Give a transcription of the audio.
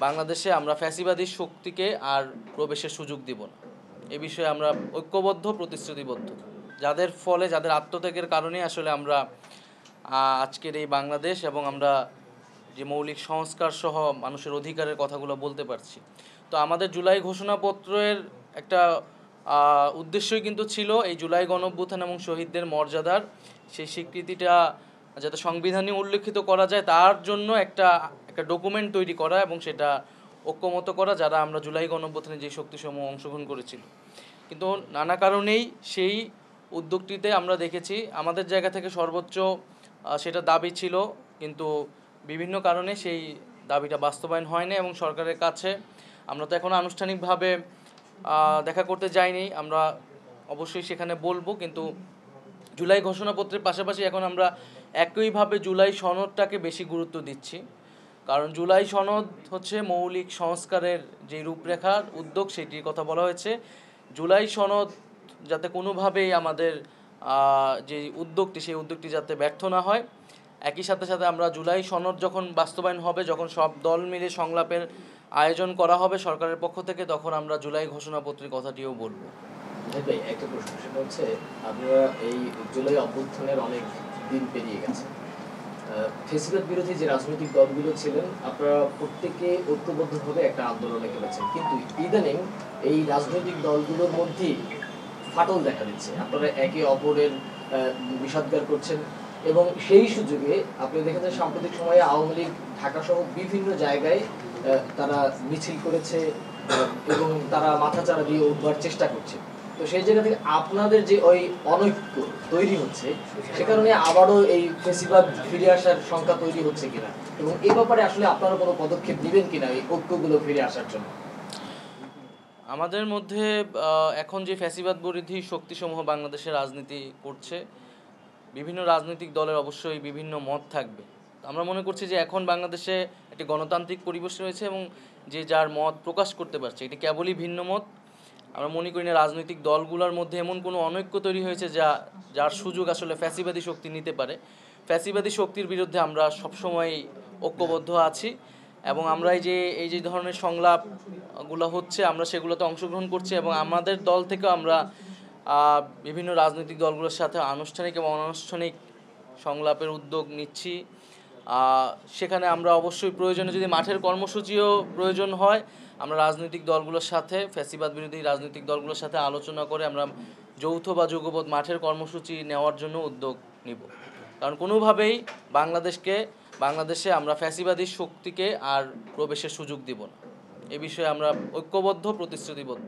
বাংলাদেশে আমরা ফ্যাসিবাদী শক্তিকে আর প্রবেশের সুযোগ দিব না। এ বিষয়ে আমরা ঐক্যবদ্ধ, প্রতিশ্রুতিবদ্ধ, যাদের ফলে যাদের আত্মত্যাগের কারণে আসলে আমরা আজকের এই বাংলাদেশ এবং আমরা যে মৌলিক সংস্কার সহ মানুষের অধিকারের কথাগুলো বলতে পারছি। তো আমাদের জুলাই ঘোষণাপত্রের একটা উদ্দেশ্যই কিন্তু ছিল এই জুলাই গণঅভ্যুত্থান এবং শহীদদের মর্যাদার সেই স্বীকৃতিটা যাতে সংবিধানে উল্লেখিত করা যায়, তার জন্য একটা ডকুমেন্ট তৈরি করা এবং সেটা ঐক্যমত করা, যারা আমরা জুলাই গণঅভ্যুত্থানে যে শক্তিসমূহ অংশগ্রহণ করেছিল। কিন্তু নানা কারণেই সেই উদ্যোগটিতে আমরা দেখেছি আমাদের জায়গা থেকে সর্বোচ্চ সেটা দাবি ছিল, কিন্তু বিভিন্ন কারণে সেই দাবিটা বাস্তবায়ন হয়নি এবং সরকারের কাছে আমরা তো এখনও আনুষ্ঠানিকভাবে দেখা করতে যাইনি। আমরা অবশ্যই সেখানে বলবো, কিন্তু জুলাই ঘোষণাপত্রের পাশাপাশি এখন আমরা একইভাবে জুলাই সনদটাকে বেশি গুরুত্ব দিচ্ছি, কারণ জুলাই সনদ হচ্ছে মৌলিক সংস্কারের যে রূপরেখার উদ্যোগ, সেটির কথা বলা হয়েছে। জুলাই সনদ যাতে কোনোভাবেই আমাদের যে উদ্যোগটি, সেই উদ্যোগটি যাতে ব্যর্থ না হয়। একই সাথে সাথে আমরা জুলাই সনদ যখন বাস্তবায়ন হবে, যখন সব দল মিলে সংলাপের আয়োজন করা হবে সরকারের পক্ষ থেকে, তখন আমরা জুলাই ঘোষণাপত্রের কথাটিও বলবো। ভাই, একটা প্রশ্ন, সেটা হচ্ছে আপনারা এই জুলাই অভ্যুত্থানের অনেক দিন পেরিয়ে গেছে, ফ্যাসিবাদ বিরোধী যে রাজনৈতিক দলগুলো ছিলেন আপনারা প্রত্যেকে ঐক্যবদ্ধভাবে একটা আন্দোলনে গেছেন, কিন্তু ইদানিং এই রাজনৈতিক দলগুলোর মধ্যেই ফাটল দেখা দিচ্ছে। আপনারা একে অপরের বিষাদগার করছেন এবং সেই সুযোগে আপনি দেখেছেন সাম্প্রতিক সময়ে আওয়ামী লীগ ঢাকা সহ বিভিন্ন জায়গায় তারা মিছিল করেছে এবং তারা মাথাচাড়া দিয়ে উঠবার চেষ্টা করছে। তো সেই জায়গা থেকে আপনাদের যে ওই অনৈক্য তৈরি হচ্ছে, সে কারণে আবারও এই ফ্যাসিবাদ ফিরে আসার সংখ্যা তৈরি হচ্ছে কিনা, এবং এই ব্যাপারে আসলে আপনারা কোনো পদক্ষেপ নেবেন কিনা এই ঐক্যগুলো ফিরে আসার জন্য? আমাদের মধ্যে এখন যে ফ্যাসিবাদ বিরোধী শক্তিসমূহ বাংলাদেশে রাজনীতি করছে, বিভিন্ন রাজনৈতিক দলের অবশ্যই বিভিন্ন মত থাকবে। আমরা মনে করছি যে এখন বাংলাদেশে একটি গণতান্ত্রিক পরিবেশ রয়েছে এবং যে যার মত প্রকাশ করতে পারছে, এটি কেবলই ভিন্ন মত। আমরা মনে করি না রাজনৈতিক দলগুলোর মধ্যে এমন কোনো অনৈক্য তৈরি হয়েছে যার সুযোগ আসলে ফ্যাসিবাদী শক্তি নিতে পারে। ফ্যাসিবাদী শক্তির বিরুদ্ধে আমরা সবসময় ঐক্যবদ্ধ আছি এবং আমরা এই যে ধরনের সংলাপগুলো হচ্ছে, আমরা সেগুলোতে অংশগ্রহণ করছি এবং আমাদের দল থেকেও আমরা বিভিন্ন রাজনৈতিক দলগুলোর সাথে আনুষ্ঠানিক এবং অনানুষ্ঠানিক সংলাপের উদ্যোগ নিচ্ছি। সেখানে আমরা অবশ্যই প্রয়োজনে যদি মাঠের কর্মসূচিও প্রয়োজন হয়, আমরা রাজনৈতিক দলগুলোর সাথে, ফ্যাসিবাদ বিরোধী রাজনৈতিক দলগুলোর সাথে আলোচনা করে আমরা যৌথ বা যুগপৎ মাঠের কর্মসূচি নেওয়ার জন্য উদ্যোগ নিব। কারণ কোনোভাবেই বাংলাদেশে আমরা ফ্যাসিবাদী শক্তিকে আর প্রবেশের সুযোগ দিব না। এ বিষয়ে আমরা ঐক্যবদ্ধ, প্রতিশ্রুতিবদ্ধ।